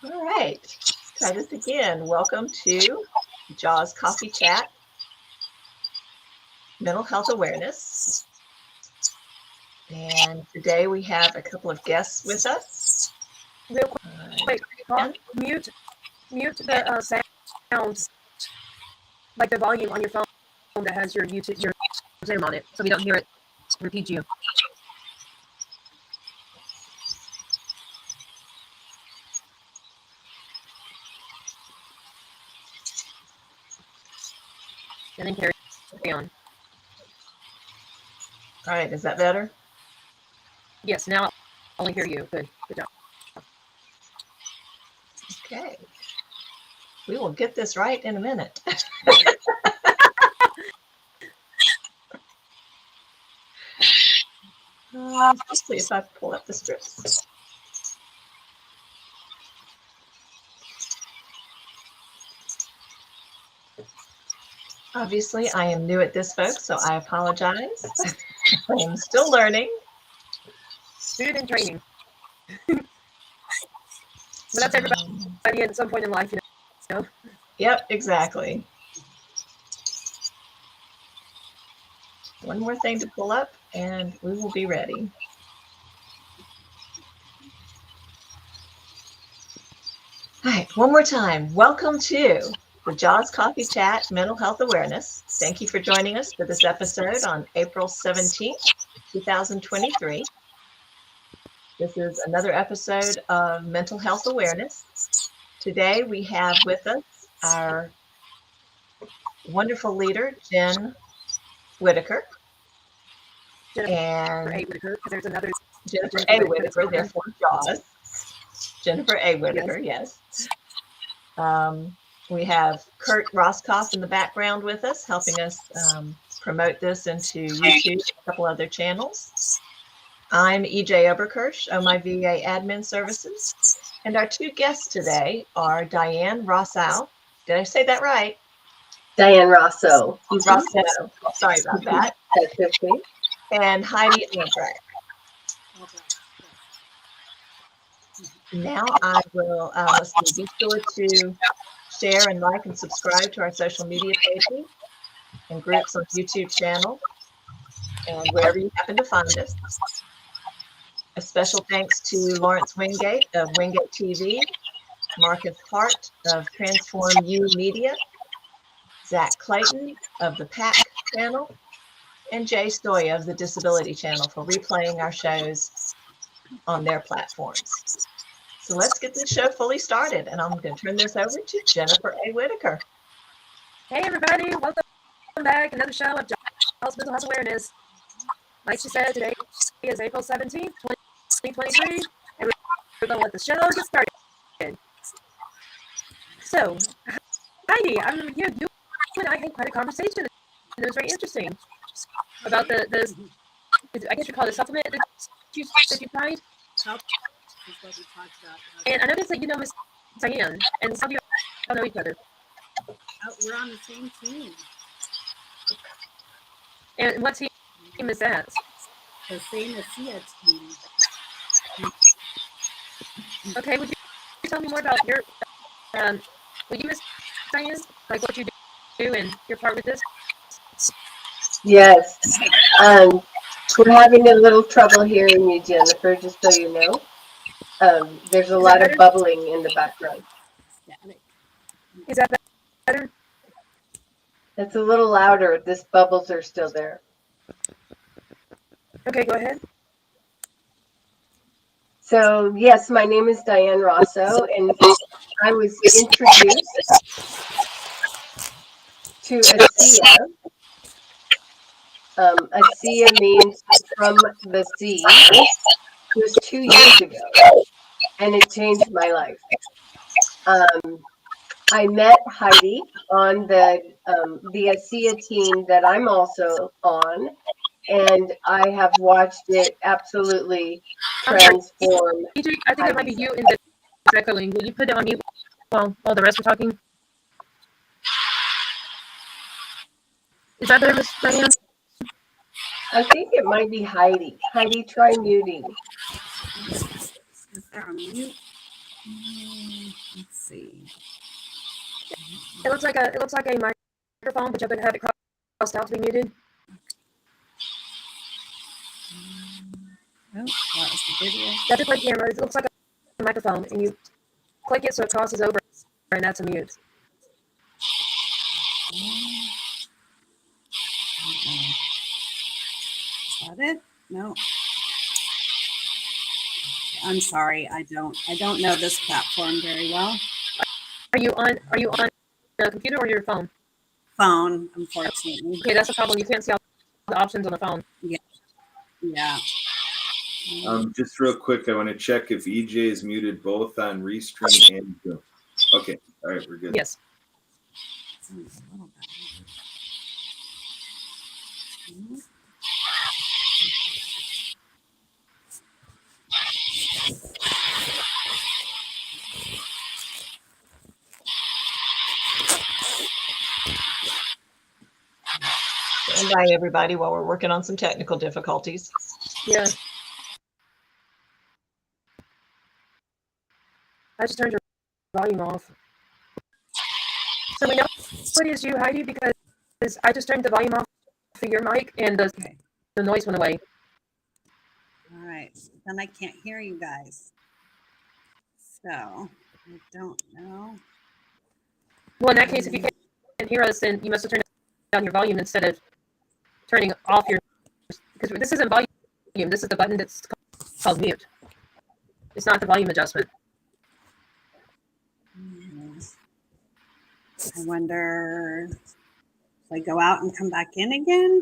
All right, let's try this again. Welcome to JAWS Coffee Chat, Mental Health Awareness. And today we have a couple of guests with us. Real quick, mute the sounds, like the volume on your phone that has your Zoom on it, so we don't hear it repeat you. And then carry on. All right, is that better? Yes, now I'll only hear you. Good job. Okay. We will get this right in a minute. Let's see if I pull up the scripts. Obviously, I am new at this, folks, so I apologize. I am still learning. Student training. But that's everybody at some point in life, you know. Yep, exactly. One more thing to pull up, and we will be ready. All right, one more time. Welcome to the JAWS Coffee Chat Mental Health Awareness. Thank you for joining us for this episode on April 17th, 2023. This is another episode of Mental Health Awareness. Today we have with us our wonderful leader, Jen Whitaker. Jennifer A. Whitaker, because there's another Jennifer A. Whitaker, therefore JAWS. Jennifer A. Whitaker, yes. We have Kurt Roskoff in the background with us, helping us promote this into YouTube and a couple other channels. I'm EJ Oberkirsch, Oh My VA Admin Services. And our two guests today are Diane Rossau. Did I say that right? Diane Rosso. Rosso. Sorry about that. That's okay. And Heidi Albrecht. Now I will, let's see, be sure to share and like and subscribe to our social media pages and groups on YouTube channel and wherever you happen to find us. A special thanks to Lawrence Wingate of Wingate TV, Marcus Hart of Transform U Media, Zach Clayton of the PAC channel, and Jay Stoya of the Disability Channel for replaying our shows on their platforms. So let's get this show fully started, and I'm going to turn this over to Jennifer A. Whitaker. Hey everybody, welcome back. Another show of JAWS Mental Health Awareness. Like she said, today is April 17th, 2023, and we're going to let the show get started. So, Heidi, you and I had quite a conversation, and it was very interesting about the I guess you call it a supplement that you tried. And I noticed that you know Miss Diane, and some of you all know each other. We're on the same team. And what team is that? The same as Sia team. Okay, would you tell me more about your, would you Miss Diane, like what you do and your part with this? Yes. We're having a little trouble hearing you, Jennifer, just so you know. There's a lot of bubbling in the background. Is that better? It's a little louder. These bubbles are still there. Okay, go ahead. So, yes, my name is Diane Rosso, and I was introduced to ASEA. ASEA means from the sea. It was 2 years ago, and it changed my life. I met Heidi on the ASEA team that I'm also on, and I have watched it absolutely transform. EJ, I think it might be you in the echoing. Will you put it on mute while all the rest are talking? Is that better, Miss Diane? I think it might be Heidi. Heidi, try muting. Is there a mute? Let's see. It looks like a microphone, but you have to have it crossed out to be muted. Oh, that was the video. You have to click camera. It looks like a microphone, and you click it so it crosses over, and that's a mute. Is that it? No. I'm sorry. I don't know this platform very well. Are you on the computer or your phone? Phone, unfortunately. Okay, that's the problem. You can't see all the options on the phone. Yeah. Just real quick, I want to check if EJ is muted both on Restream and Zoom. Okay, all right, we're good. Yes. Sounds a little better. Stand by, everybody, while we're working on some technical difficulties. Yeah. I just turned your volume off. So we know it is you, Heidi, because I just turned the volume off for your mic, and the noise went away. All right. Then I can't hear you guys. So I don't know. Well, in that case, if you can't hear us, then you must have turned down your volume instead of turning off your, because this isn't volume. This is the button that's called mute. It's not the volume adjustment. I wonder if I go out and come back in again.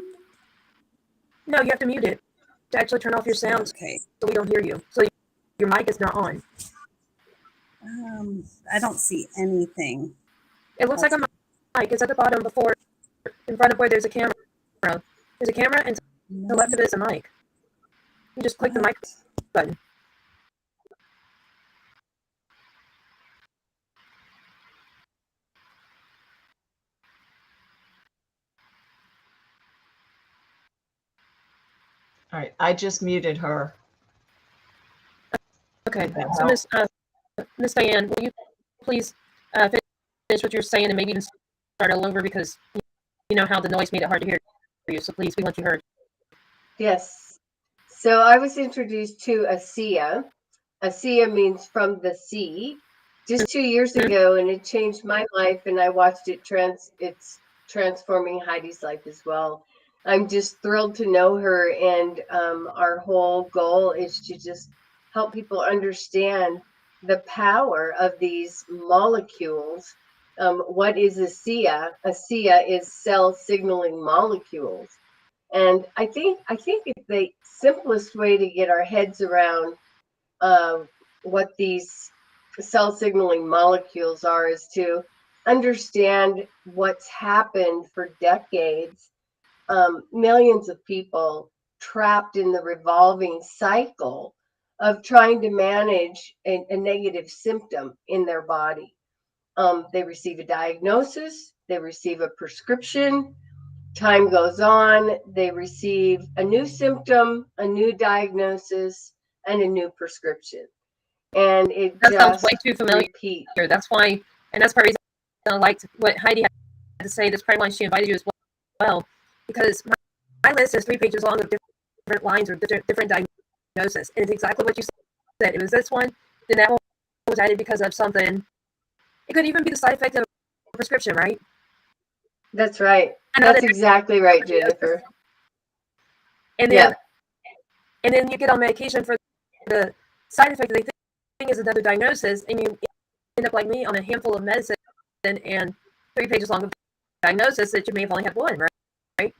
No, you have to mute it to actually turn off your sound, Okay. so we don't hear you. So your mic is not on. I don't see anything. It looks like a mic. It's at the bottom before, in front of where there's a camera. There's a camera, and to the left of it is a mic. You just click the mic button. All right, I just muted her. Okay, That so Miss Diane, will you please finish what you're saying and maybe even start all over, because you know how the noise made it hard to hear you. So please, we want you heard. Yes. So I was introduced to ASEA. ASEA means from the sea, just 2 years ago, and it changed my life, and I watched it it's transforming Heidi's life as well. I'm just thrilled to know her, and our whole goal is to just help people understand the power of these molecules. What is ASEA? ASEA is cell signaling molecules. And I think it's the simplest way to get our heads around what these cell signaling molecules are is to understand what's happened for decades. Millions of people trapped in the revolving cycle of trying to manage a negative symptom in their body. They receive a diagnosis, they receive a prescription. Time goes on, they receive a new symptom, a new diagnosis, and a new prescription. And it That sounds just way too familiar. repeats. That's why, and that's part of the reason I liked what Heidi had to say. That's probably why she invited you as well, because my list is 3 pages long of different lines or different diagnoses, and it's exactly what you said. It was this one, then that one was added because of something. It could even be the side effect of a prescription, right? That's right. I know That's exactly right, Jennifer. And then you get on medication for the side effect that they think is another diagnosis, and you end up like me on a handful of medicine and 3 pages long of diagnosis that you may have only had one, right?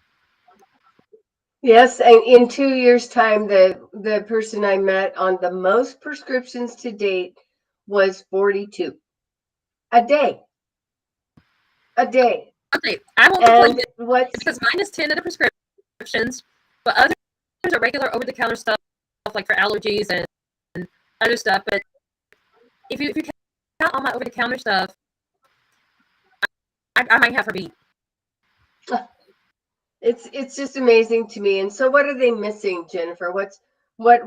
Yes, and in 2 years' time, the person I met on the most prescriptions to date was 42 a day. Okay, I won't complain because mine is 10 of the prescriptions, but others are regular over-the-counter stuff like for allergies and other stuff. But if you count all my over-the-counter stuff, I might have her beat. It's just amazing to me. And so, what are they missing, Jennifer? What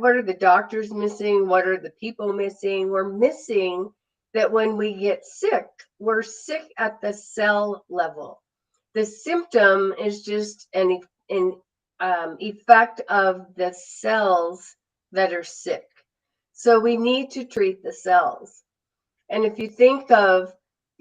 are the doctors missing? What are the people missing? We're missing that when we get sick, we're sick at the cell level. The symptom is just an effect of the cells that are sick. So we need to treat the cells. And if you think of,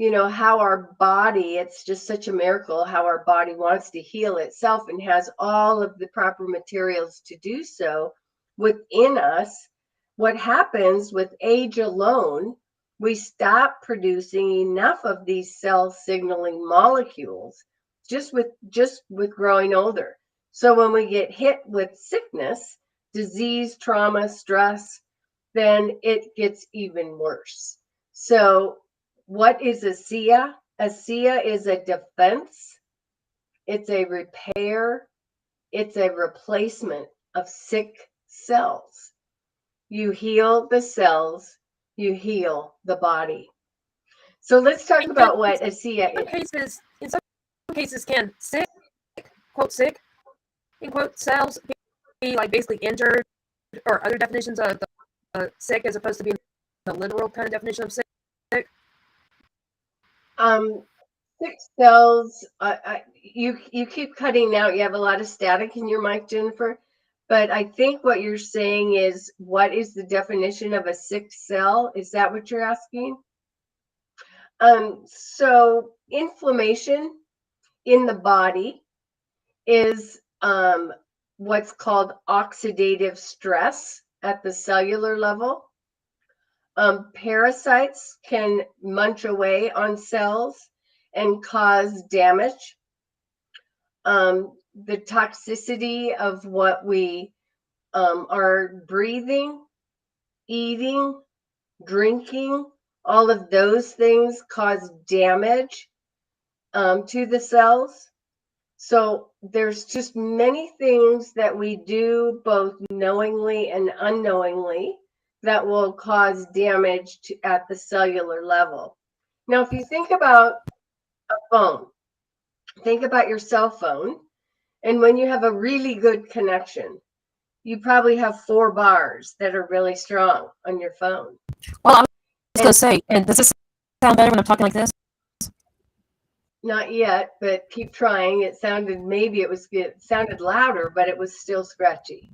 how our body, it's just such a miracle how our body wants to heal itself and has all of the proper materials to do so within us. What happens with age alone, we stop producing enough of these cell signaling molecules just with growing older. So when we get hit with sickness, disease, trauma, stress, then it gets even worse. So what is ASEA? ASEA is a defense, it's a repair, it's a replacement of sick cells. You heal the cells, you heal the body. So let's talk about what ASEA is. In some cases, can sick, in quote, cells be like basically injured, or other definitions of the sick as opposed to being the literal kind of definition of sick? Sick cells, you keep cutting out. You have a lot of static in your mic, Jennifer. But I think what you're saying is, what is the definition of a sick cell? Is that what you're asking? So inflammation in the body is what's called oxidative stress at the cellular level. Parasites can munch away on cells and cause damage. The toxicity of what we are breathing, eating, drinking, all of those things cause damage to the cells. So there's just many things that we do both knowingly and unknowingly that will cause damage at the cellular level. Now, if you think about a phone, think about your cell phone, and when you have a really good connection, you probably have 4 bars that are really strong on your phone. Well, I was going to say, and does this sound better when I'm talking like this? Not yet, but keep trying. It sounded louder, but it was still scratchy.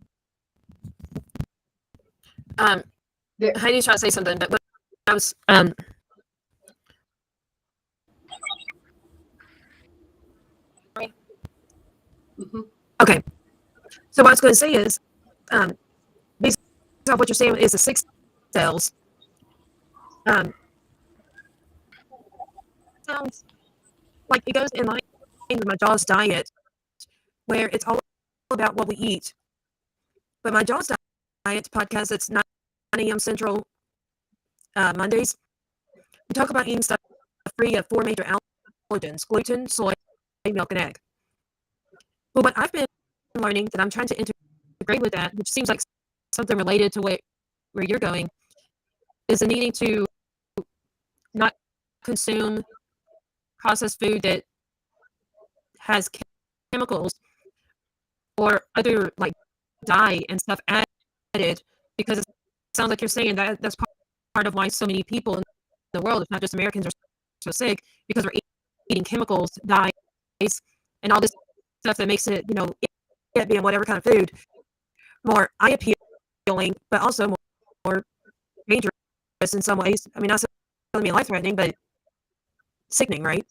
Heidi's trying to say something, but what I was okay. So what I was going to say is, based on what you're saying is the 6 cells. Sounds like it goes in line with my Jaws diet, where it's all about what we eat. But my Jaws diet podcast, it's 9 a.m. Central Mondays. We talk about eating stuff free of 4 major allergens: gluten, soy, milk, and egg. But what I've been learning that I'm trying to integrate with that, which seems like something related to where you're going, is the needing to not consume processed food that has chemicals or other like dye and stuff added, because it sounds like you're saying that that's part of why so many people in the world, if not just Americans, are so sick, because we're eating chemicals, dyes, and all this stuff that makes it, it being whatever kind of food, more eye appealing, but also more dangerous in some ways. I mean, not necessarily life threatening, but sickening, right?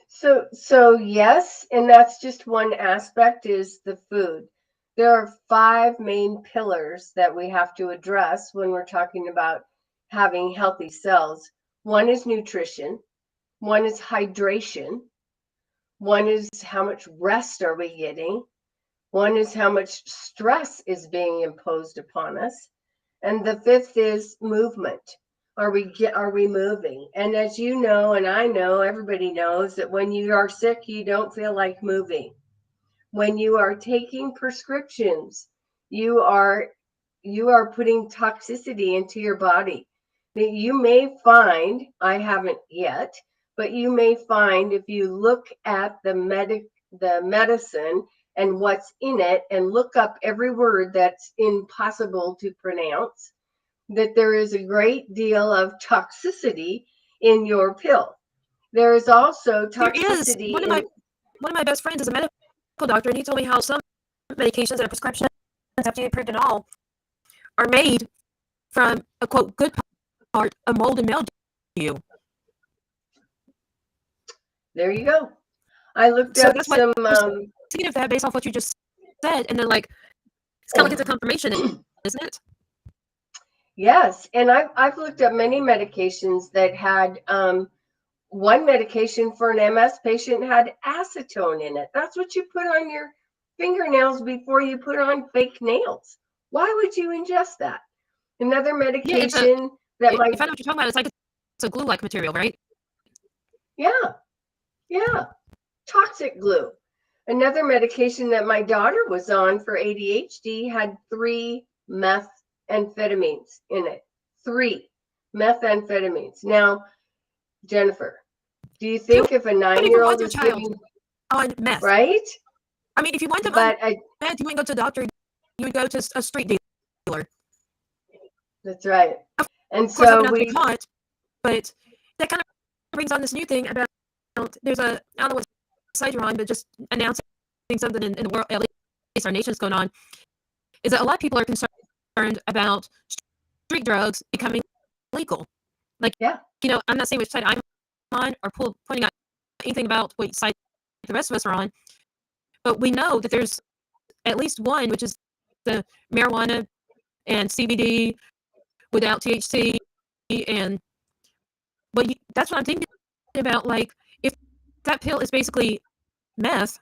So yes, and that's just one aspect, is the food. There are 5 main pillars that we have to address when we're talking about having healthy cells. One is nutrition, one is hydration, one is how much rest are we getting, one is how much stress is being imposed upon us, and the 5th is movement. Are we moving? And as you know, and I know, everybody knows that when you are sick, you don't feel like moving. When you are taking prescriptions, you are putting toxicity into your body. That you may find, I haven't yet, but you may find, if you look at the medicine and what's in it, and look up every word that's impossible to pronounce, that there is a great deal of toxicity in your pill. There is also There is. toxicity One of my best friends is a medical doctor, and he told me how some medications that are prescriptions, FDA approved and all, are made from a quote good part of mold and mildew. There you go. I looked So up that's what some. seeing of that based off what you just said, and then like it's kind of like it's a confirmation, isn't it? Yes, and I've looked up many medications that had one medication for an MS patient had acetone in it. That's what you put on your fingernails before you put on fake nails. Why would you ingest that? Another Yeah, medication that if might, I know what you're talking about, it's a glue-like material, right? yeah, toxic glue. Another medication that my daughter was on for ADHD had 3 methamphetamines in it. 3 methamphetamines. Now, Jennifer, do you think if a Don't even 9-year-old want their is child giving, on meth. right? I mean, if you want them on But I, meth, you wouldn't go to a doctor. You would go to a street dealer. that's right. And Of course, so hoping not to be we, caught. But that kind of brings on this new thing about there's a I don't know what side you're on, but just announcing something in the world, at least our nation's going on, is that a lot of people are concerned about street drugs becoming legal. Like, yeah, I'm not saying which side I'm on or pointing out anything about what side the rest of us are on, but we know that there's at least one, which is the marijuana and CBD without THC, and that's what I'm thinking about. Like, if that pill is basically meth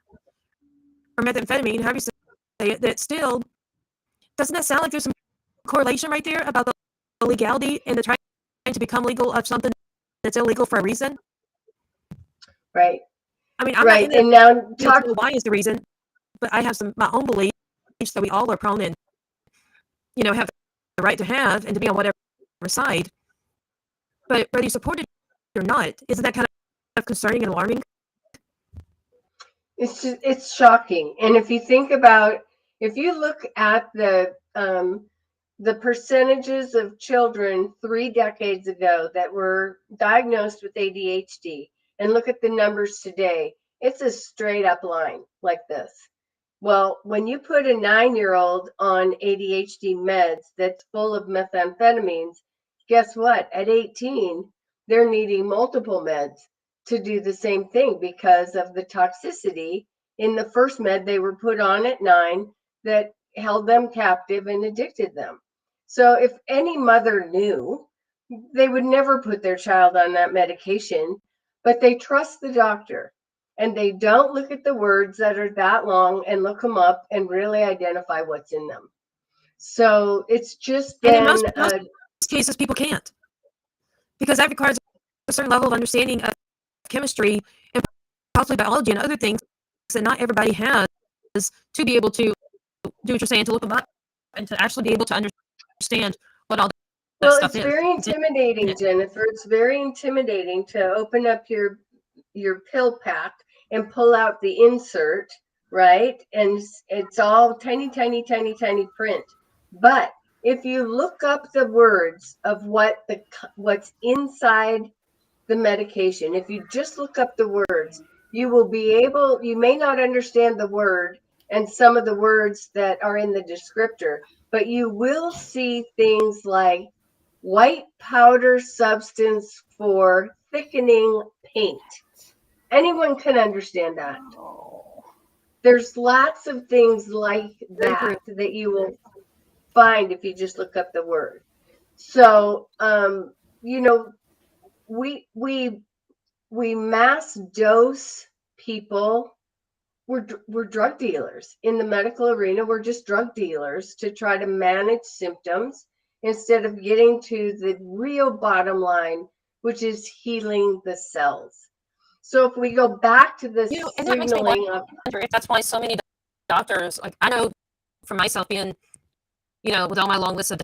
or methamphetamine, however you say it, that still doesn't that sound like there's some correlation right there about the legality and the trying to become legal of something that's illegal for a reason? right, I mean, I'm not right. in And now to know why is the reason, but I have my own beliefs that we all are prone and have the right to have and to be on whatever side. But whether you support it or not, isn't that kind of concerning and alarming? it's shocking. And if you think about, if you look at the percentages of children 3 decades ago that were diagnosed with ADHD and look at the numbers today, it's a straight up line like this. Well, when you put a 9-year-old on ADHD meds that's full of methamphetamines, guess what? At 18, they're needing multiple meds to do the same thing because of the toxicity in the first med they were put on at 9 that held them captive and addicted them. So if any mother knew, they would never put their child on that medication, but they trust the doctor and they don't look at the words that are that long and look them up and really identify what's in them. So it's just And in been most cases, people can't, because that requires a certain level of understanding of chemistry and possibly biology and other things that not everybody has to be able to do what you're saying, to look them up and to actually be able to understand what all that well, stuff it's is. very intimidating, Jennifer. It's very intimidating to open up your pill pack and pull out the insert, right? And it's all tiny, tiny, tiny, tiny print. But if you look up the words of what's inside the medication, if you just look up the words, you may not understand the word and some of the words that are in the descriptor, but you will see things like white powder substance for thickening paint. Anyone can understand that. There's lots of things like Very true. that you will find if you just look up the word. So, we mass dose people. We're drug dealers in the medical arena. We're just drug dealers to try to manage symptoms instead of getting to the real bottom line, which is healing the cells. So if we go back to the And that makes me signaling of, wonder if that's why so many doctors, like I know for myself being, with all my long list of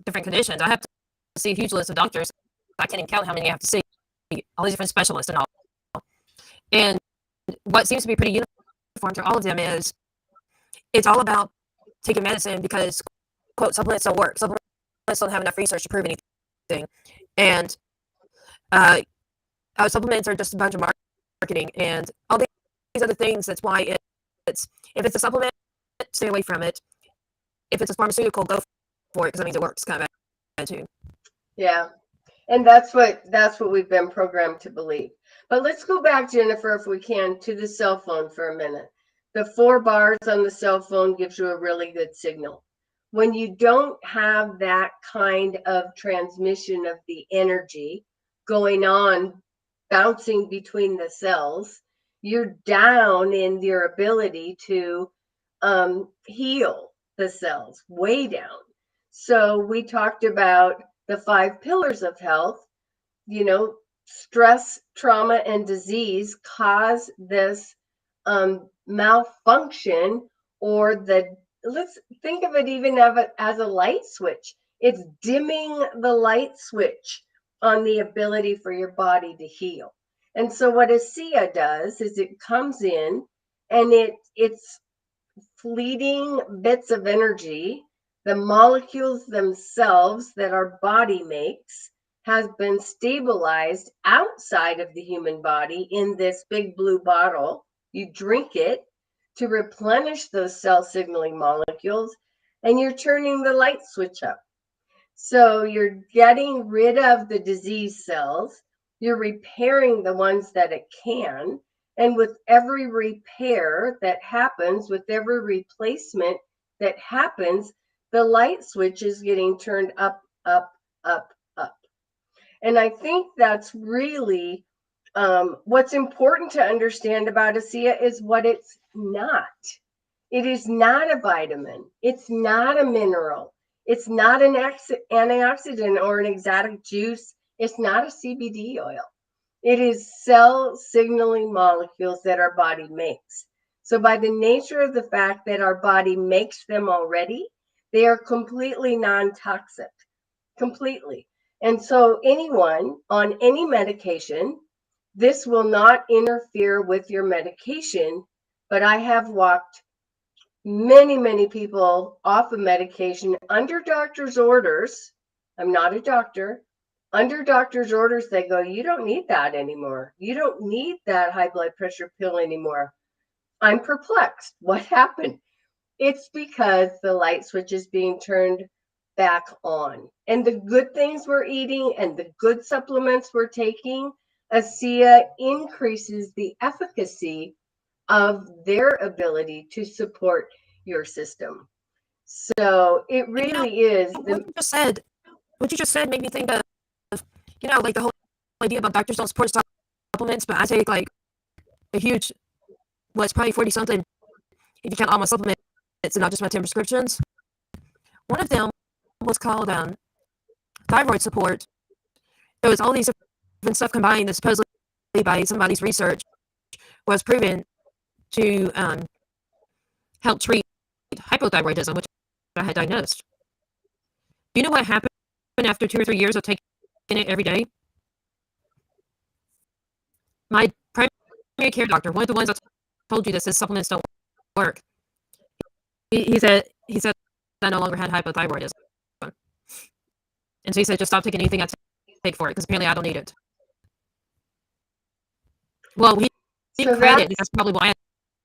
different conditions, I have to see a huge list of doctors. I can't even count how many I have to see, all these different specialists and all. And what seems to be pretty uniform to all of them is it's all about taking medicine because, quote, supplements don't work. Supplements don't have enough research to prove anything. And our supplements are just a bunch of marketing and all these other things. That's why it's if it's a supplement, stay away from it. If it's a pharmaceutical, go for it because that means it works. Kind of attitude. Yeah. And that's what we've been programmed to believe. But let's go back, Jennifer, if we can, to the cell phone for a minute. The 4 bars on the cell phone gives you a really good signal. When you don't have that kind of transmission of the energy going on, bouncing between the cells, you're down in your ability to heal the cells, way down. So we talked about the 5 pillars of health. You know, stress, trauma, and disease cause this malfunction, or let's think of it even as a light switch. It's dimming the light switch on the ability for your body to heal. And so what ASEA does is it comes in and it's fleeting bits of energy. The molecules themselves that our body makes has been stabilized outside of the human body in this big blue bottle. You drink it to replenish those cell signaling molecules, and you're turning the light switch up. So you're getting rid of the disease cells, you're repairing the ones that it can. And with every repair that happens, with every replacement that happens, the light switch is getting turned up, up, up, up. And I think that's really what's important to understand about ASEA is what it's not. It is not a vitamin. It's not a mineral. It's not an antioxidant or an exotic juice. It's not a CBD oil. It is cell signaling molecules that our body makes. So by the nature of the fact that our body makes them already, they are completely non-toxic, completely. And so anyone on any medication, this will not interfere with your medication, but I have walked many people off of medication under doctor's orders. I'm not a doctor. Under doctor's orders, they go, you don't need that anymore. You don't need that high blood pressure pill anymore. I'm perplexed. What happened? It's because the light switch is being turned back on. And the good things we're eating and the good supplements we're taking, ASEA increases the efficacy of their ability to support your system. So it really is. What you just said made me think of, like the whole idea about doctors don't support supplements, but I take like a huge, it's probably 40 something, if you count all my supplements and not just my 10 prescriptions. One of them was called thyroid support. There was all these different stuff combined that supposedly by somebody's research was proven to help treat hypothyroidism, which I had diagnosed. Do you know what happened after 2 or 3 years of taking it every day? My primary care doctor, one of the ones that told you this, his supplements don't work. He said I no longer had hypothyroidism, and so he said just stop taking anything I take for it because apparently I don't need it. Well, he credited that's probably why I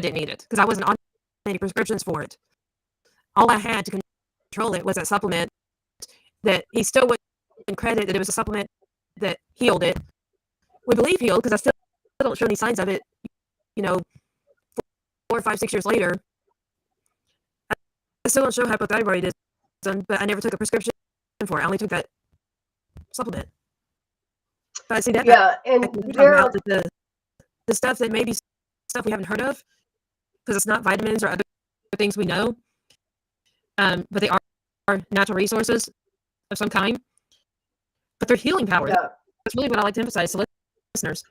didn't need it, because I wasn't on any prescriptions for it. All I had to control it was that supplement that he still wouldn't credit that it was a supplement that healed it. We believe healed because I still don't show any signs of it, 4, 5, 6 years later. I still don't show hypothyroidism, but I never took a prescription for it. I only took that supplement. But I see that. Yeah, and there are the stuff that maybe stuff we haven't heard of because it's not vitamins or other things we know, but they are natural resources of some kind. But they're healing powers. Yeah. That's really what I like to emphasize to listeners.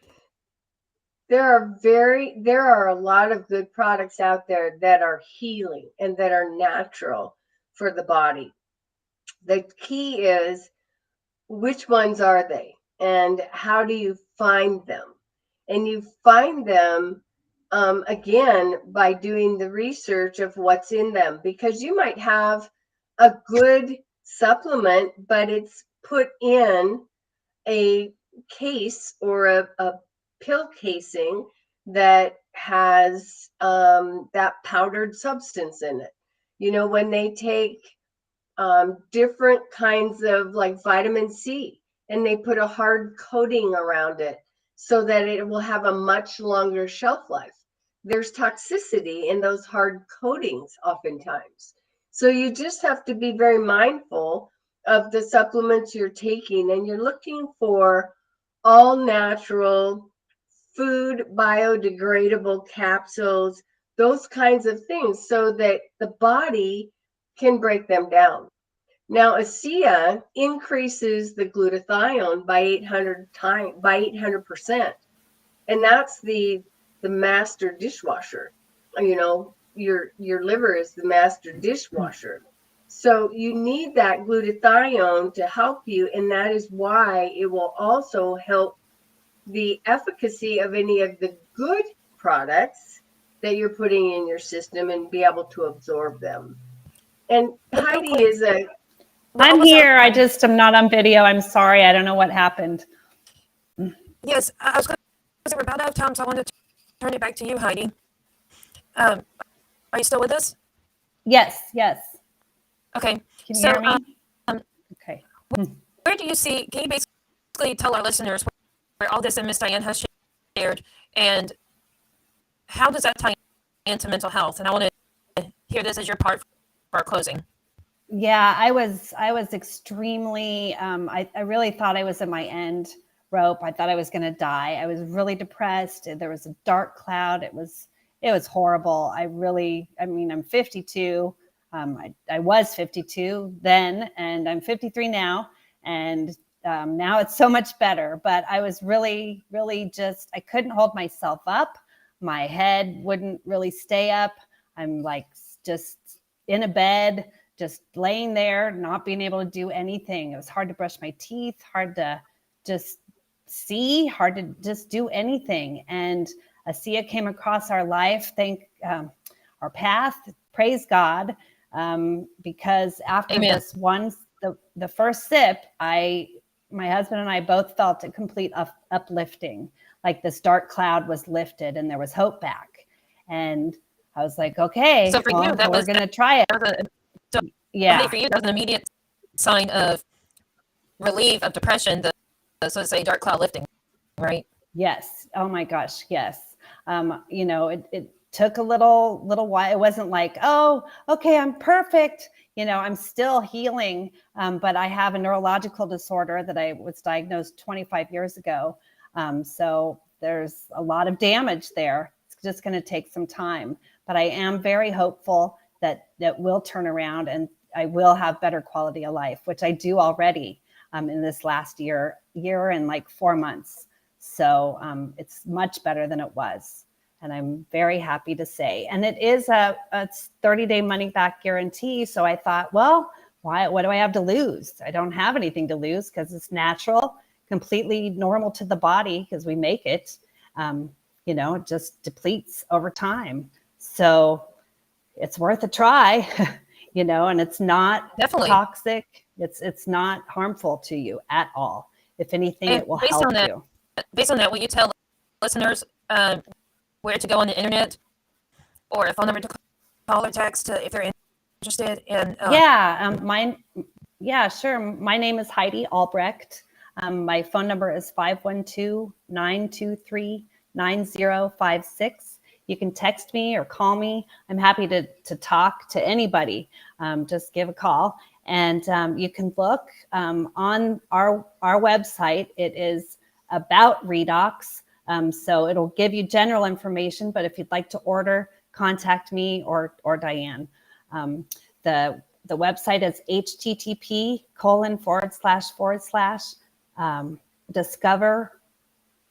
There are a lot of good products out there that are healing and that are natural for the body. The key is which ones are they and how do you find them? And you find them again by doing the research of what's in them, because you might have a good supplement, but it's put in a case or a pill casing that has that powdered substance in it. You know, when they take different kinds of like vitamin C and they put a hard coating around it so that it will have a much longer shelf life. There's toxicity in those hard coatings oftentimes. So you just have to be very mindful of the supplements you're taking, and you're looking for all natural food biodegradable capsules, those kinds of things, so that the body can break them down. Now, ASEA increases the glutathione by 800%, and that's the master dishwasher. You know, your liver is the master dishwasher. So you need that glutathione to help you, and that is why it will also help the efficacy of any of the good products that you're putting in your system and be able to absorb them. And Heidi is I'm here. I just am not on video. I'm sorry. I don't know what happened. Yes, I was going to say we're about out of time, so I wanted to turn it back to you, Heidi. Are you still with us? Yes, yes. Okay. Can you hear me? Okay. Where do you see, can you basically tell our listeners where all this that Miss Diane has shared, and how does that tie into mental health? And I want to hear this as your part for our closing. Yeah, I was extremely, I really thought I was at my end rope. I thought I was going to die. I was really depressed. There was a dark cloud. It was horrible. I mean, I'm 52. I was 52 then, and I'm 53 now. And now it's so much better. But I was really, really just, I couldn't hold myself up. My head wouldn't really stay up. I'm like just in a bed, just laying there, not being able to do anything. It was hard to brush my teeth, hard to just see, hard to just do anything. And ASEA came across our life, our path, praise God, because after Amen. this one, the first sip, my husband and I both felt a complete uplifting, like this dark cloud was lifted and there was hope back. And I was like, okay, So for you, that we're going to try it. Yeah. For you, that was an immediate sign of relief, of depression, so to say, dark cloud lifting, right? Yes. Oh my gosh. Yes. You know, it took a little while. It wasn't like, oh, okay, I'm perfect. You know, I'm still healing. But I have a neurological disorder that I was diagnosed 25 years ago. So there's a lot of damage there. It's just going to take some time, but I am very hopeful that will turn around and I will have better quality of life, which I do already in this last year and like 4 months. So it's much better than it was. And I'm very happy to say, and it is a 30-day money back guarantee. So I thought, well, what do I have to lose? I don't have anything to lose because it's natural, completely normal to the body because we make it. You know, it just depletes over time. So it's worth a try, you know, and it's not toxic. It's not harmful to you at all. If anything, it will help you. Based on that, will you tell listeners where to go on the internet or a phone number to call or text if they're interested in? Yeah, sure. My name is Heidi Albrecht. My phone number is 512-923-9056. You can text me or call me. I'm happy to talk to anybody. Just give a call. And you can look on our website. It is about redox. So it'll give you general information, but if you'd like to order, contact me or Diane. The website is http://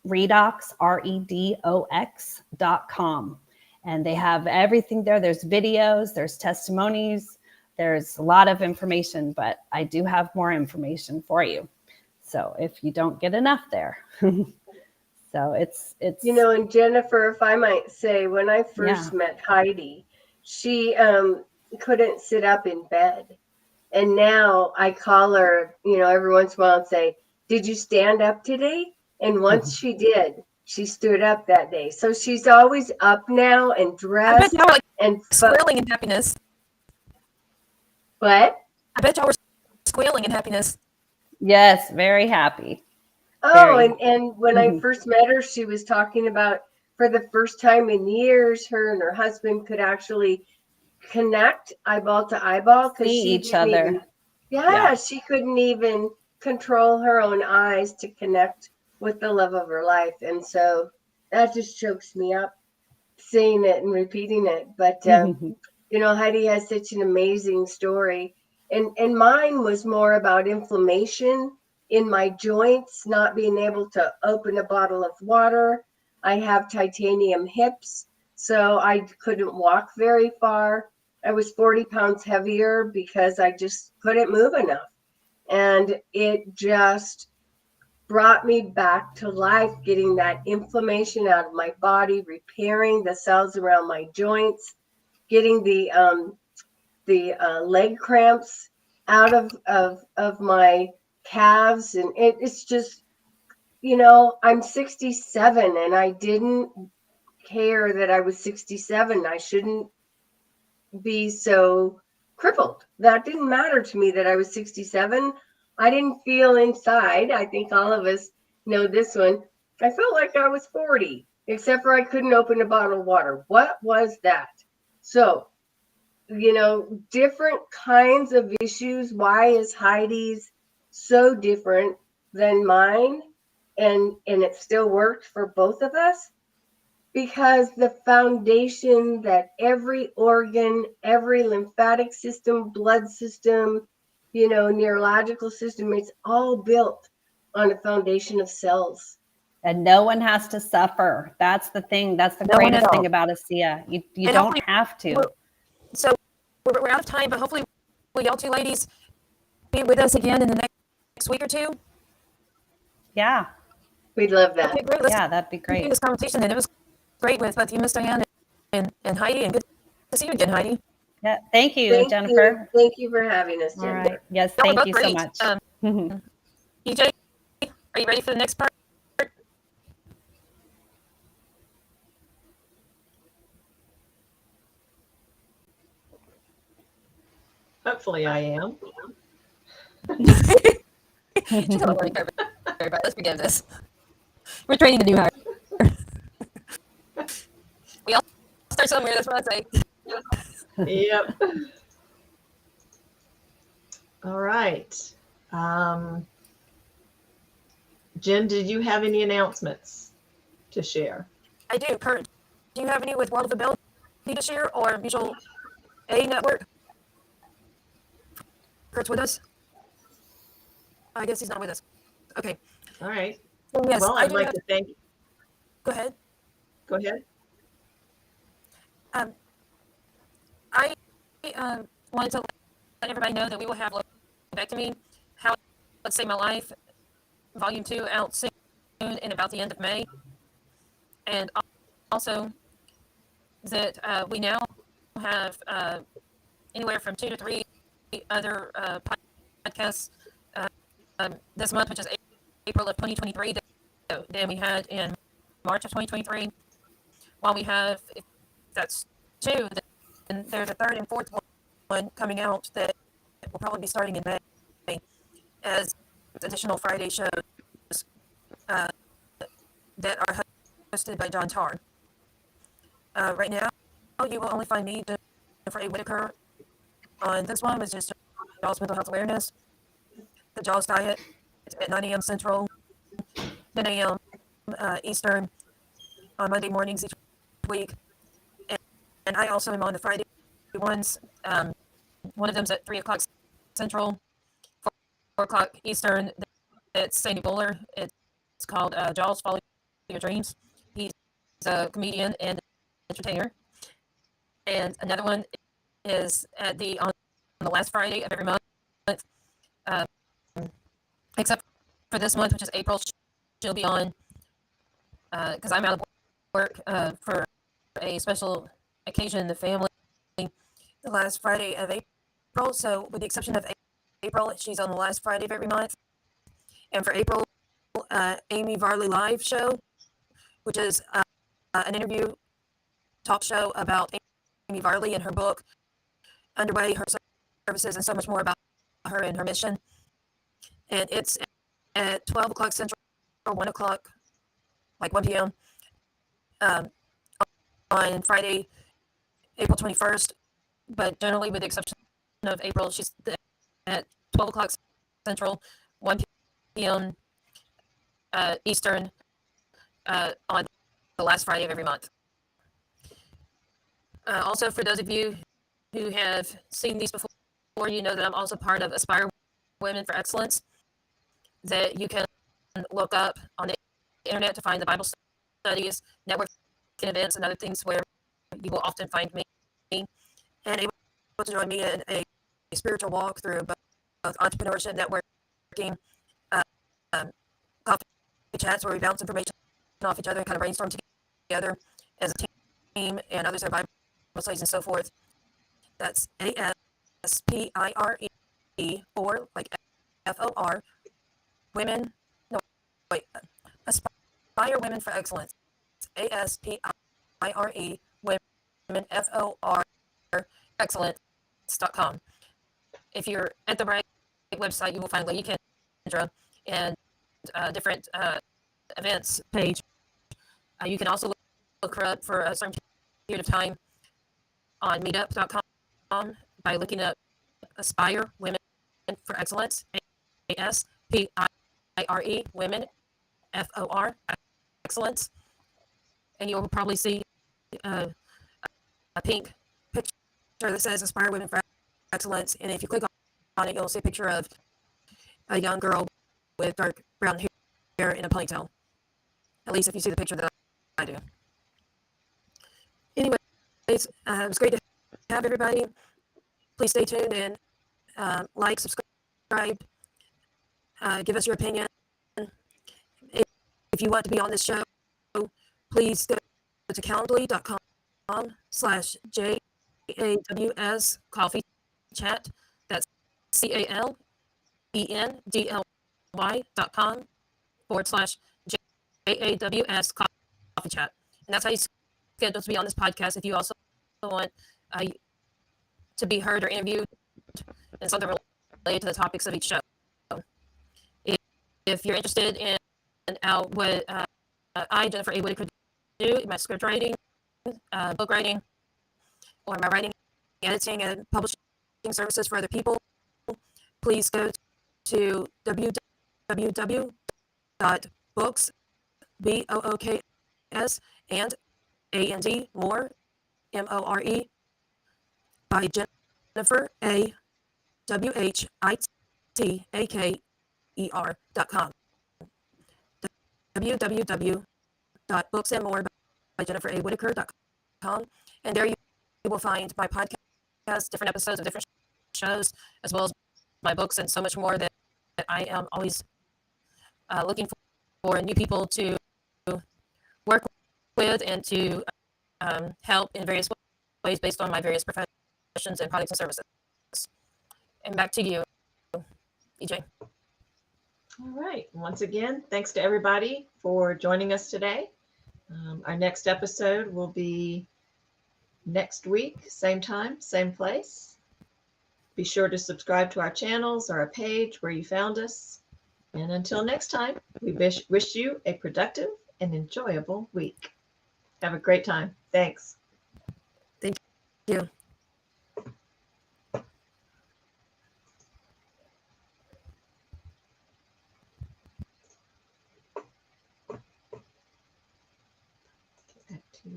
Redox, redox.com. And they have everything there. There's videos, there's testimonies, there's a lot of information, but I do have more information for you. So if you don't get enough there. So it's you know, and Jennifer, if I might say, when I first met Heidi, she couldn't sit up in bed. And now I call her, every once in a while and say, "Did you stand up today?" And once she did, she stood up that day. So she's always up now and I bet dressed y'all were like and squealing in happiness. what? I bet y'all were squealing in happiness. Yes, very happy. Oh, Very. and when I first met her, she was talking about for the first time in years, her and her husband could actually connect eyeball to eyeball because See she each didn't other. even, Yeah. she couldn't even control her own eyes to connect with the love of her life. And so that just chokes me up saying it and repeating it. But, Heidi has such an amazing story. And mine was more about inflammation in my joints, not being able to open a bottle of water. I have titanium hips, so I couldn't walk very far. I was 40 pounds heavier because I just couldn't move enough. And it just brought me back to life, getting that inflammation out of my body, repairing the cells around my joints, getting the leg cramps out of my calves, and it's just I'm 67 and I didn't care that I was 67. I shouldn't be so crippled. That didn't matter to me that I was 67. I didn't feel inside. I think all of us know this one. I felt like I was 40, except for I couldn't open a bottle of water. What was that? So, different kinds of issues. Why is Heidi's so different than mine? And it still worked for both of us? Because the foundation that every organ, every lymphatic system, blood system, neurological system, it's all built on a foundation of cells. And no one has to suffer. That's the thing. That's the greatest thing about ASEA. You don't have to. So we're out of time, but hopefully will y'all two ladies be with us again in the next week or two? Yeah. We'd love that. Okay, great. Yeah, that'd be Continue great. this conversation, and it was great with both you, Miss Diane, and Heidi, and good to see you again, Heidi. Yeah. Thank you, Jennifer. Thank you for having us, All Jennifer. right. Yes, Y'all thank both you so great. much. EJ, are you ready for the next part? Hopefully I am. She's on a learning curve. Everybody, let's begin this. We're training the new hire. We all start somewhere. That's what I say. Yep. All right. Jen, did you have any announcements to share? I do. Kurt, do you have any with World of Ability to share or Mutual Aid Network? Kurt's with us? I guess he's not with us. Okay. All right. So, yes, Well, I'd like to thank. Go ahead. Go ahead. I wanted to let everybody know that we will have Lumpectomy, How It Saved My Life, Volume 2 out soon in about the end of May. And also that we now have anywhere from 2 to 3 other podcasts this month, which is April of 2023, than we had in March of 2023. While we have, if that's 2, then there's a 3rd and 4th one coming out that will probably be starting in May as additional Friday shows that are hosted by John Tarr. Right now, you will only find me, Jennifer A. Whitaker, on this one, which is Jaws Mental Health Awareness, the Jaws Diet at 9 a.m. Central, 10 a.m. Eastern on Monday mornings each week. And I also am on the Friday ones. One of them's at 3 o'clock Central, 4 o'clock Eastern. It's Sandy Buller. It's called Jaws Follow Your Dreams. He's a comedian and entertainer. And another one is on the last Friday of every month, except for this month, which is April. She'll be on because I'm out of work for a special occasion in the family. The last Friday of April. So with the exception of April, she's on the last Friday of every month. And for April, Amy Varley Live Show, which is an interview talk show about Amy Varley and her book, Underway, her services, and so much more about her and her mission. And it's at 12 o'clock Central, or 1 o'clock, like 1 p.m. On Friday, April 21st. But generally, with the exception of April, she's at 12 o'clock Central, 1 p.m. Eastern on the last Friday of every month. Also, for those of you who have seen these before, you know that I'm also part of Aspire Women for Excellence, that you can look up on the internet to find the Bible studies, networking events, and other things where you will often find me, and able to join me in a spiritual walk through both entrepreneurship, networking, coffee chats where we bounce information off each other and kind of brainstorm together as a team, and others are Bible studies and so forth. That's ASPIRE, or like FOR, women, no, wait, Aspire Women for Excellence, ASPIRE, women, FOR, excellence.com. If you're at the right website, you will find Lady Kendra and different events page. You can also look her up for a certain period of time on meetup.com by looking up Aspire Women for Excellence, ASPIRE, women, FOR, excellence. And you'll probably see a pink picture that says Aspire Women for Excellence. And if you click on it, you'll see a picture of a young girl with dark brown hair in a ponytail. At least if you see the picture that I do. Anyways, it was great to have everybody. Please stay tuned and like, subscribe, give us your opinion. If you want to be on this show, please go to calendly.com/JAWS coffee chat. That's CALENDLY.com/JAWS coffee chat. And that's how you schedule to be on this podcast. If you also want to be heard or interviewed and something related to the topics of each show. If you're interested in what I, Jennifer A. Whitaker, do in my script writing, book writing, or my writing, editing, and publishing services for other people, please go to www.books, BOOKS, and AND, more, MORE, by Jennifer A. WHITAKER.com. www.booksandmore by Jennifer A. Whitaker.com. And there you will find my podcast, different episodes of different shows, as well as my books and so much more that I am always looking for new people to work with and to help in various ways based on my various professions and products and services. And back to you, EJ. All right. Once again, thanks to everybody for joining us today. Our next episode will be next week, same time, same place. Be sure to subscribe to our channels or our page where you found us. And until next time, we wish you a productive and enjoyable week. Have a great time. Thanks. Thank you.